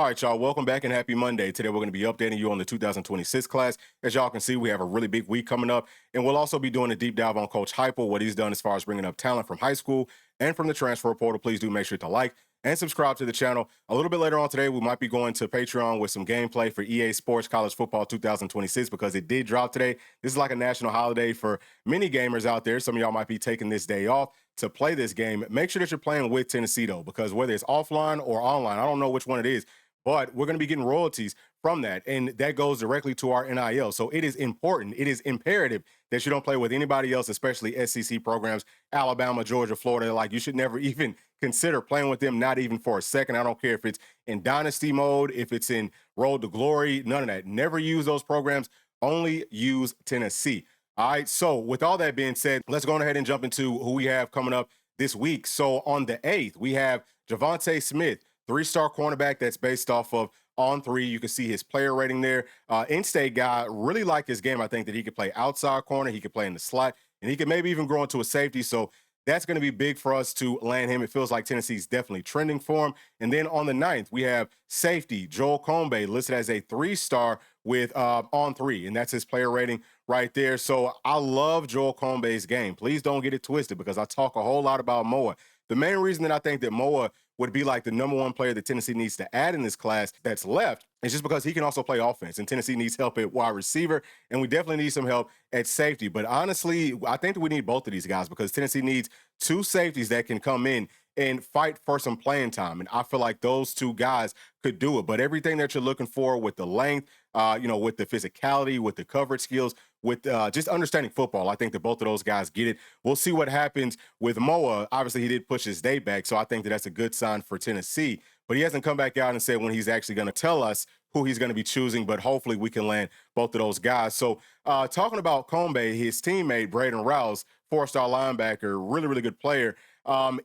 All right, y'all, welcome back and happy Monday. Today, we're going to be updating you on the 2026 class. As y'all can see, we have a really big week coming up, and we'll also be doing a deep dive on Coach Heupel, what he's done as far as bringing up talent from high school and from the transfer portal. Please do make sure to like and subscribe to the channel. A little bit later on today, we might be going to Patreon with some gameplay for EA Sports College Football 2026 because it did drop today. This is like a national holiday for many gamers out there. Some of y'all might be taking this day off to play this game. Make sure that you're playing with Tennessee, though, because whether it's offline or online, I don't know which one it is, but we're going to be getting royalties from that, and that goes directly to our NIL. So it is important. It is imperative that you don't play with anybody else, especially SEC programs, Alabama, Georgia, Florida. Like, you should never even consider playing with them, not even for a second. I don't care if it's in dynasty mode, if it's in road to glory, none of that. Never use those programs. Only use Tennessee. All right, so with all that being said, let's go ahead and jump into who we have coming up this week. So on the 8th, we have Javonte Smith, three-star cornerback that's based off of On Three. You can see his player rating there. In-state guy, really like his game. I think that he could play outside corner, he could play in the slot, and he could maybe even grow into a safety. So that's going to be big for us to land him. It feels like Tennessee's definitely trending for him. And then on the 9th, we have safety Joel Wyatt listed as a three-star with On Three, and that's his player rating right there. So I love Joel Wyatt's game. Please don't get it twisted because I talk a whole lot about Moa. The main reason that I think that Moa would be like the #1 player that Tennessee needs to add in this class that's left is just because he can also play offense, and Tennessee needs help at wide receiver, and we definitely need some help at safety. But honestly, I think that we need both of these guys because Tennessee needs two safeties that can come in and fight for some playing time, and I feel like those two guys could do it. But everything that you're looking for with the length, with the physicality, with the coverage skills, with just understanding football, I think that both of those guys get it. We'll see what happens with Moa. Obviously, he did push his date back, so I think that that's a good sign for Tennessee. But he hasn't come back out and said when he's actually going to tell us who he's going to be choosing, but hopefully we can land both of those guys. So talking about Combe, his teammate, Braden Rouse, four-star linebacker, really, really good player.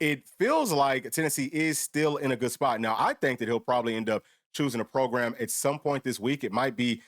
It feels like Tennessee is still in a good spot. Now, I think that he'll probably end up choosing a program at some point this week. It might be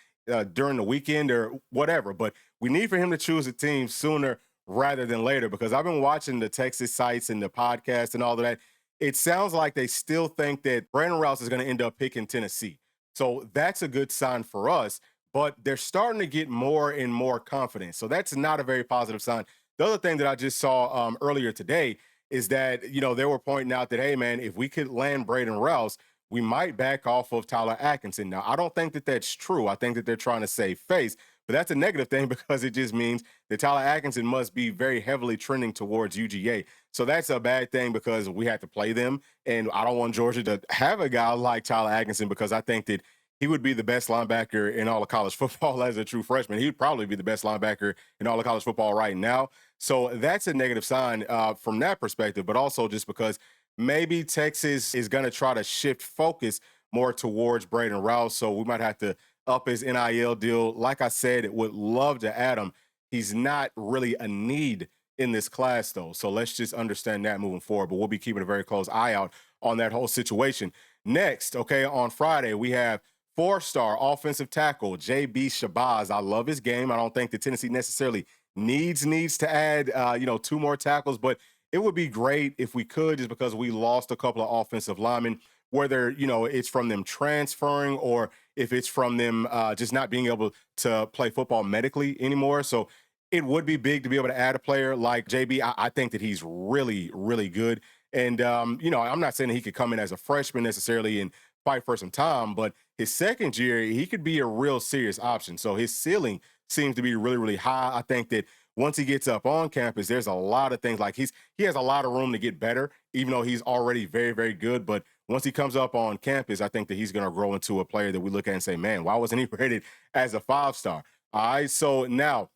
during the weekend or whatever, but we need for him to choose a team sooner rather than later because I've been watching the Texas sites and the podcast and all of that. It sounds like they still think that Brandon Rouse is going to end up picking Tennessee. So that's a good sign for us, but they're starting to get more and more confidence. So that's not a very positive sign. The other thing that I just saw earlier today is that, they were pointing out that, hey, man, if we could land Braden Rouse, we might back off of Tyler Atkinson. Now, I don't think that that's true. I think that they're trying to save face, but that's a negative thing because it just means that Tyler Atkinson must be very heavily trending towards UGA. So that's a bad thing because we have to play them, and I don't want Georgia to have a guy like Tyler Atkinson because I think that he would be the best linebacker in all of college football as a true freshman. He would probably be the best linebacker in all of college football right now. So that's a negative sign from that perspective, but also just because maybe Texas is going to try to shift focus more towards Braden Rouse. So we might have to up his NIL deal. Like I said, would love to add him. He's not really a need in this class, though. So let's just understand that moving forward. But we'll be keeping a very close eye out on that whole situation. Next, okay, on Friday, we have four-star offensive tackle, J.B. Shabazz. I love his game. I don't think that Tennessee necessarily needs to add, two more tackles, but it would be great if we could just because we lost a couple of offensive linemen, whether, it's from them transferring or if it's from them just not being able to play football medically anymore. So it would be big to be able to add a player like JB. I think that he's really, really good. And, I'm not saying that he could come in as a freshman necessarily and fight for some time, but his second year, he could be a real serious option. So his ceiling seems to be really, really high. I think that once he gets up on campus, there's a lot of things like he has a lot of room to get better, even though he's already very, very good. But once he comes up on campus, I think that he's going to grow into a player that we look at and say, man, why wasn't he rated as a 5-star? All right, so now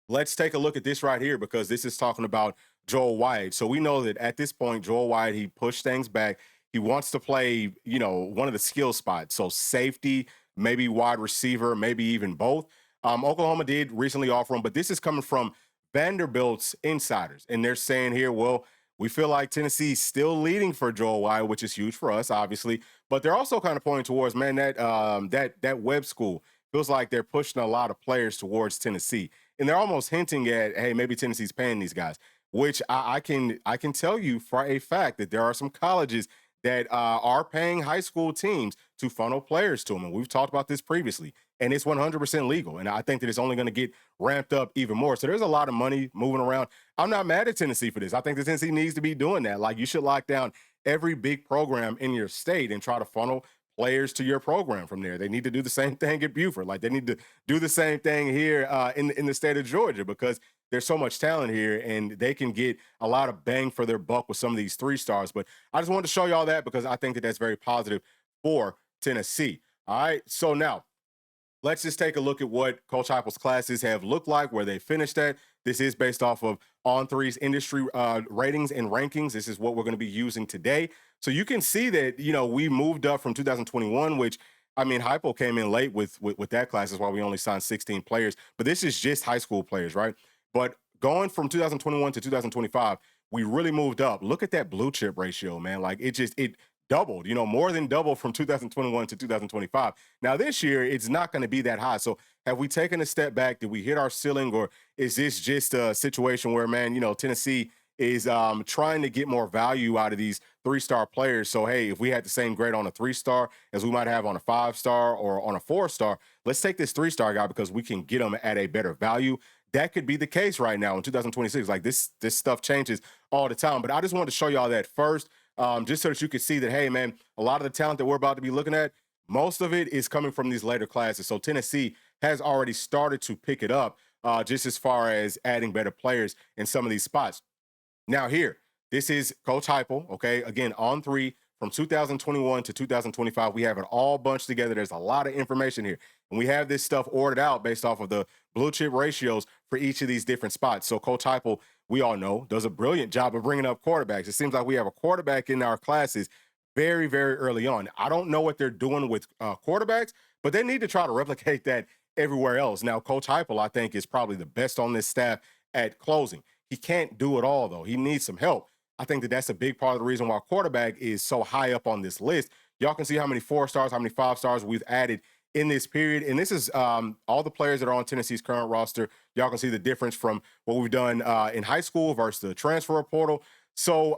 let's take a look at this right here because this is talking about Joel Wyatt. So we know that at this point, Joel Wyatt, he pushed things back. He wants to play, one of the skill spots. So safety, maybe wide receiver, maybe even both. Oklahoma did recently offer him, but this is coming from Vanderbilt's insiders. And they're saying here, well, we feel like Tennessee's still leading for Joel Wyatt, which is huge for us, obviously. But they're also kind of pointing towards, man, that web school feels like they're pushing a lot of players towards Tennessee. And they're almost hinting at, hey, maybe Tennessee's paying these guys, which I can tell you for a fact that there are some colleges that are paying high school teams to funnel players to them. And we've talked about this previously, and it's 100% legal. And I think that it's only going to get ramped up even more. So there's a lot of money moving around. I'm not mad at Tennessee for this. I think the Tennessee needs to be doing that. Like, you should lock down every big program in your state and try to funnel players to your program from there. They need to do the same thing at Buford. Like, they need to do the same thing here in the state of Georgia, because there's so much talent here and they can get a lot of bang for their buck with some of these 3-stars. But I just wanted to show y'all that because I think that that's very positive for Tennessee. All right. So now let's just take a look at what Coach Heupel's classes have looked like, where they finished at. This is based off of On3's industry ratings and rankings. This is what we're going to be using today. So you can see that, we moved up from 2021, which, I mean, Heupel came in late with that class. That's why we only signed 16 players. But this is just high school players, right? But going from 2021 to 2025, we really moved up. Look at that blue chip ratio, man. Like, it doubled, more than doubled from 2021 to 2025. Now, this year, it's not going to be that high. So have we taken a step back? Did we hit our ceiling? Or is this just a situation where, man, Tennessee is trying to get more value out of these 3-star players? So, hey, if we had the same grade on a 3-star as we might have on a 5-star or on a 4-star, let's take this 3-star guy because we can get him at a better value. That could be the case right now in 2026. Like, this stuff changes all the time. But I just wanted to show y'all that first. Just so that you can see that, hey, man, a lot of the talent that we're about to be looking at, most of it is coming from these later classes. So Tennessee has already started to pick it up just as far as adding better players in some of these spots. Now here, this is Coach Heupel, okay? Again, On3 from 2021 to 2025. We have it all bunched together. There's a lot of information here. And we have this stuff ordered out based off of the blue chip ratios for each of these different spots. So Coach Heupel, we all know, does a brilliant job of bringing up quarterbacks. It seems like we have a quarterback in our classes very, very early on. I don't know what they're doing with quarterbacks, but they need to try to replicate that everywhere else. Now, Coach Heupel, I think, is probably the best on this staff at closing. He can't do it all, though. He needs some help. I think that that's a big part of the reason why quarterback is so high up on this list. Y'all can see how many 4-stars, how many 5-stars we've added in this period. And this is all the players that are on Tennessee's current roster. Y'all can see the difference from what we've done in high school versus the transfer portal. So,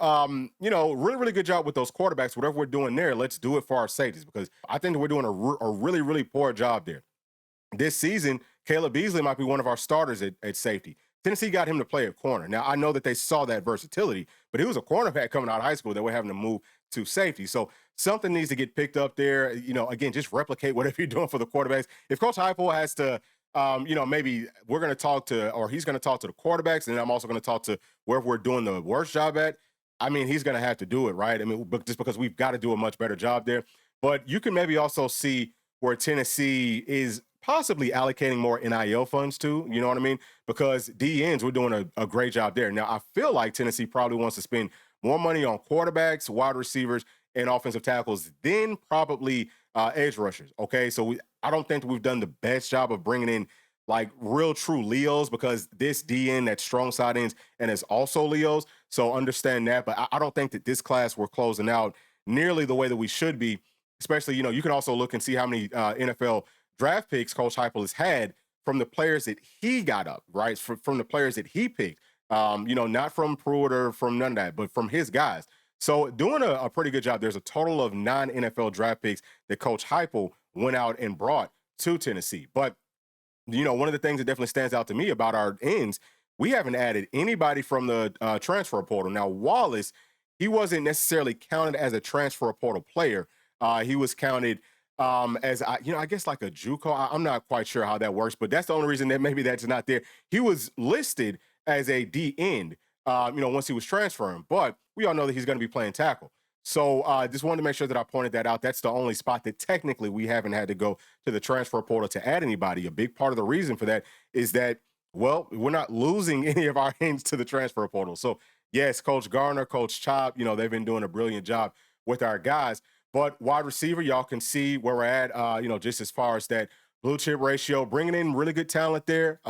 really, really good job with those quarterbacks. Whatever we're doing there, let's do it for our safeties, because I think that we're doing a really, really poor job there. This season, Caleb Beasley might be one of our starters at safety. Tennessee got him to play at corner. Now, I know that they saw that versatility, but he was a cornerback coming out of high school that we're having to move to safety. So something needs to get picked up there. Again, just replicate whatever you're doing for the quarterbacks. If Coach Heupel has to, maybe we're going to talk to, or he's going to talk to the quarterbacks, and then I'm also going to talk to wherever we're doing the worst job at. I mean, he's going to have to do it, right? I mean, just because we've got to do a much better job there. But you can maybe also see where Tennessee is possibly allocating more NIL funds to, you know what I mean? Because DNs, we're doing a great job there. Now, I feel like Tennessee probably wants to spend more money on quarterbacks, wide receivers, and offensive tackles than probably edge rushers, okay? So I don't think that we've done the best job of bringing in like real true Leos, because this DN that's strong side ends and is also Leos. So understand that. But I don't think that this class we're closing out nearly the way that we should be, especially, you can also look and see how many NFL draft picks Coach Heupel has had from the players that he got up, right? From the players that he picked, not from Pruitt or from none of that, but from his guys. So doing a pretty good job. There's a total of 9 NFL draft picks that Coach Heupel went out and brought to Tennessee. But, one of the things that definitely stands out to me about our ends, we haven't added anybody from the transfer portal. Now, Wallace, he wasn't necessarily counted as a transfer portal player. He was counted as I guess like a JUCO. I'm not quite sure how that works, but that's the only reason that maybe that's not there. He was listed as a D end, once he was transferring, but we all know that he's going to be playing tackle. So just wanted to make sure that I pointed that out. That's the only spot that technically we haven't had to go to the transfer portal to add anybody. A big part of the reason for that is that, well, we're not losing any of our ends to the transfer portal. So yes, Coach Garner, Coach Chop, they've been doing a brilliant job with our guys. But wide receiver, y'all can see where we're at, just as far as that blue chip ratio, bringing in really good talent there.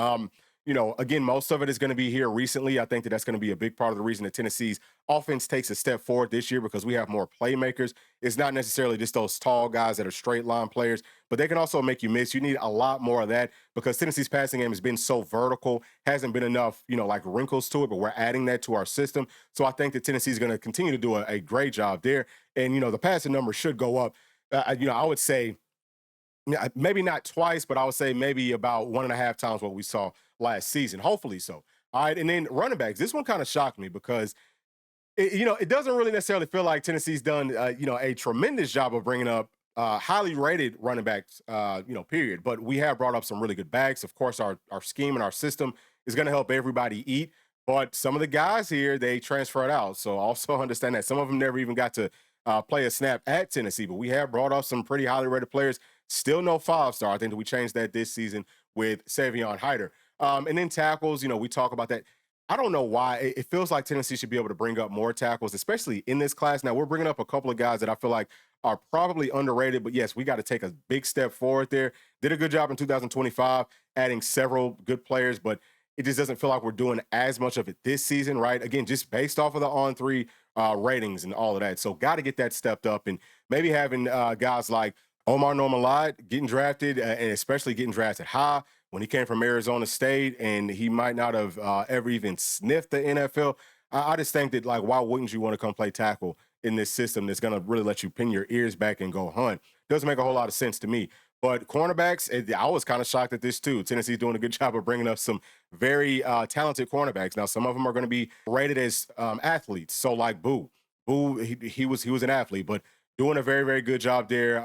Again, most of it is going to be here recently. I think that that's going to be a big part of the reason that Tennessee's offense takes a step forward this year because we have more playmakers. It's not necessarily just those tall guys that are straight line players, but they can also make you miss. You need a lot more of that because Tennessee's passing game has been so vertical, hasn't been enough, like wrinkles to it, but we're adding that to our system. So I think that Tennessee's going to continue to do a great job there. And, the passing numbers should go up. I would say, yeah, maybe not twice, but I would say maybe about 1.5 times what we saw last season. Hopefully so. All right. And then running backs. This one kind of shocked me because it doesn't really necessarily feel like Tennessee's done, a tremendous job of bringing up highly rated running backs, period. But we have brought up some really good backs. Of course, our scheme and our system is going to help everybody eat. But some of the guys here, they transferred out. So also understand that some of them never even got to play a snap at Tennessee. But we have brought up some pretty highly rated players. Still no 5-star. I think that we changed that this season with Savion Hyder. And then tackles, we talk about that. I don't know why. It feels like Tennessee should be able to bring up more tackles, especially in this class. Now, we're bringing up a couple of guys that I feel like are probably underrated, but yes, we got to take a big step forward there. Did a good job in 2025, adding several good players, but it just doesn't feel like we're doing as much of it this season, right? Again, just based off of the on-3 ratings and all of that. So got to get that stepped up and maybe having guys like Omar Norman-Lott getting drafted, and especially getting drafted high when he came from Arizona State, and he might not have ever even sniffed the NFL. I just think that, like, why wouldn't you want to come play tackle in this system that's going to really let you pin your ears back and go hunt? Doesn't make a whole lot of sense to me. But cornerbacks, I was kind of shocked at this too. Tennessee's doing a good job of bringing up some very talented cornerbacks. Now, some of them are going to be rated as athletes. So, like Boo, he was an athlete, but doing a very, very good job there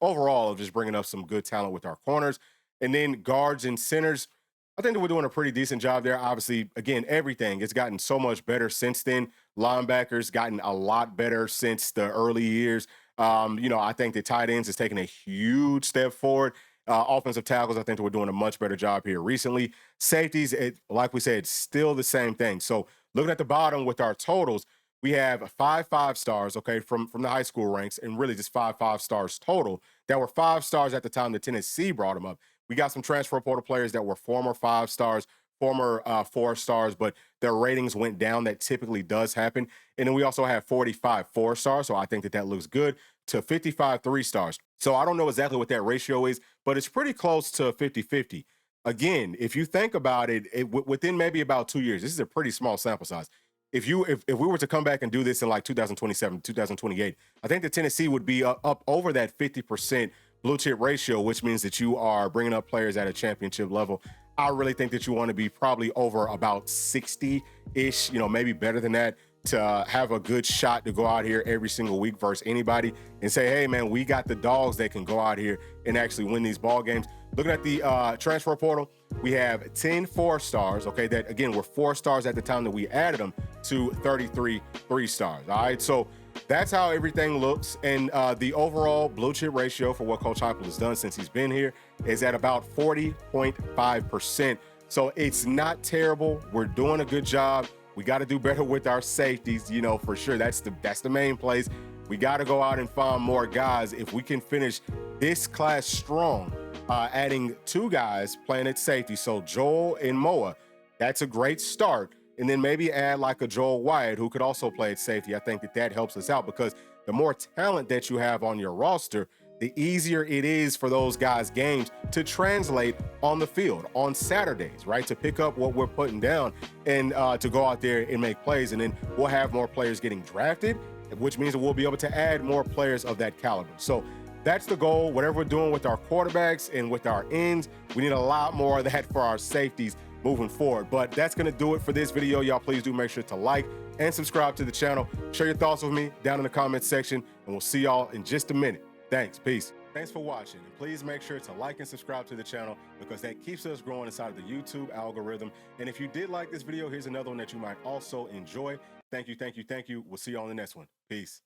overall of just bringing up some good talent with our corners. And then guards and centers, I think that we're doing a pretty decent job there. Obviously, again, everything has gotten so much better since then. Linebackers gotten a lot better since the early years. I think the tight ends has taken a huge step forward. Offensive tackles, I think that we're doing a much better job here recently. Safeties, like we said, still the same thing. So looking at the bottom with our totals, we have 5 5-stars, okay, from the high school ranks, and really just 5 5-stars total that were 5 stars at the time that Tennessee brought them up. We got some transfer portal players that were former 5 stars, former 4 stars, but their ratings went down. That typically does happen. And then we also have 45 4 stars, so I think that looks good, to 55 3 stars. So I don't know exactly what that ratio is, but it's pretty close to 50-50. Again, if you think about it, within maybe about 2 years, this is a pretty small sample size. If we were to come back and do this in like 2027, 2028, I think that Tennessee would be up over that 50% blue chip ratio, which means that you are bringing up players at a championship level. I really think that you want to be probably over about 60-ish, maybe better than that, to have a good shot to go out here every single week versus anybody and say, hey, man, we got the dogs that can go out here and actually win these ball games. Looking at the transfer portal, we have 10 4-stars, okay, that, again, were 4 stars at the time that we added them, to 33 3-stars, all right? So that's how everything looks. And the overall blue chip ratio for what Coach Heupel has done since he's been here is at about 40.5%. So it's not terrible. We're doing a good job. We got to do better with our safeties, for sure. That's the main place. We got to go out and find more guys. If we can finish this class strong, adding 2 guys playing at safety, so Joel and Moa, that's a great start. And then maybe add like a Joel Wyatt who could also play at safety. I think that helps us out because the more talent that you have on your roster, the easier it is for those guys' games to translate on the field on Saturdays, right? To pick up what we're putting down and to go out there and make plays. And then we'll have more players getting drafted, which means that we'll be able to add more players of that caliber. So that's the goal. Whatever we're doing with our quarterbacks and with our ends, we need a lot more of that for our safeties moving forward. But that's going to do it for this video. Y'all, please do make sure to like and subscribe to the channel. Share your thoughts with me down in the comments section, and we'll see y'all in just a minute. Thanks. Peace. Thanks for watching. And please make sure to like and subscribe to the channel because that keeps us growing inside of the YouTube algorithm. And if you did like this video, here's another one that you might also enjoy. Thank you. Thank you. Thank you. We'll see you on the next one. Peace.